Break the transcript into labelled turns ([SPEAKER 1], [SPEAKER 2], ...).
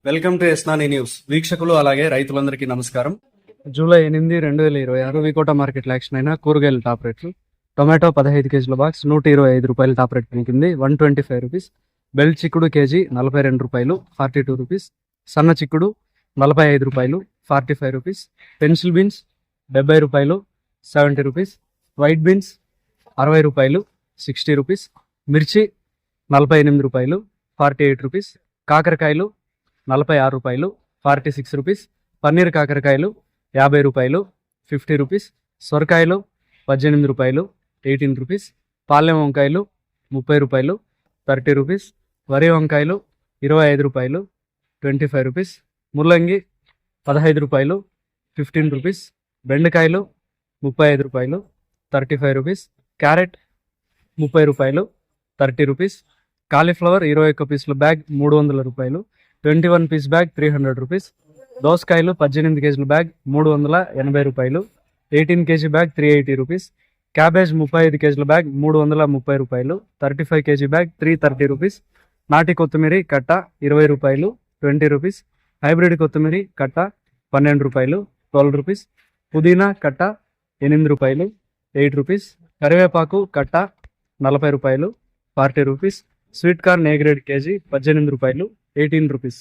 [SPEAKER 1] Welcome to ఎస్నాని news. వీక్షకులు అలాగే రైతులందరికీ నమస్కారం. జూలై 8, 2026 వికోట మార్కెట్ యాక్షన్ అయిన కూరగాయల టాప్ రేట్లు. టొమాటో 15 కేజీల బాక్స్ 125 రూపాయలు టాప్ రేట్ పలికింది, 125 రూపీస్. బెల్ చిక్కుడు కేజీ 42 రూపాయలు, 42 రూపీస్. సన్న చిక్కుడు 45 రూపాయలు, 45 రూపీస్. పెన్సిల్ బీన్స్ 70 రూపాయలు, 70 రూపీస్. వైట్ బీన్స్ 60 రూపాయలు, 60 రూపీస్. మిర్చి 48 రూపాయలు, 48 రూపీస్. కాకరకాయలు 46 రూపాయలు, 46 రూపీస్. పన్నీర్ కాకరకాయలు 50 రూపాయలు, 50 రూపీస్. సొరకాయలు 18 రూపాయలు, 18 రూపీస్. పాలెం వంకాయలు 30 రూపాయలు, 30 రూపీస్. వరి వంకాయలు 25 రూపాయలు, 25 రూపీస్. ముల్లంగి 15 రూపాయలు, 15 రూపీస్. బెండకాయలు 35 రూపాయలు, 35 రూపీస్. క్యారెట్ 30 రూపాయలు, 30 రూపీస్. కాలీఫ్లవర్ 21 పీసుల బ్యాగ్ 300 రూపాయలు, 21 పీస్ బ్యాగ్ 300 రూపీస్. దోసకాయలు 18 కేజీల బ్యాగ్ 380 రూపాయలు, 18 కేజీ బ్యాగ్ 380 రూపీస్. క్యాబేజ్ 35 కేజీల బ్యాగ్ 330 రూపాయలు, 35 కేజీ బ్యాగ్ 330 రూపీస్. నాటి కొత్తిమీర కట్ట 20 రూపాయలు, 20 రూపీస్. హైబ్రిడ్ కొత్తిమీర కట్ట 12 రూపాయలు, 12 రూపీస్. పుదీనా కట్ట 8 రూపాయలు, 8 రూపీస్. కరివేపాకు కట్ట 40 రూపాయలు, 40 rupees. Sweet corn A grade KG 18 రూపాయలు, 18 రూపీస్.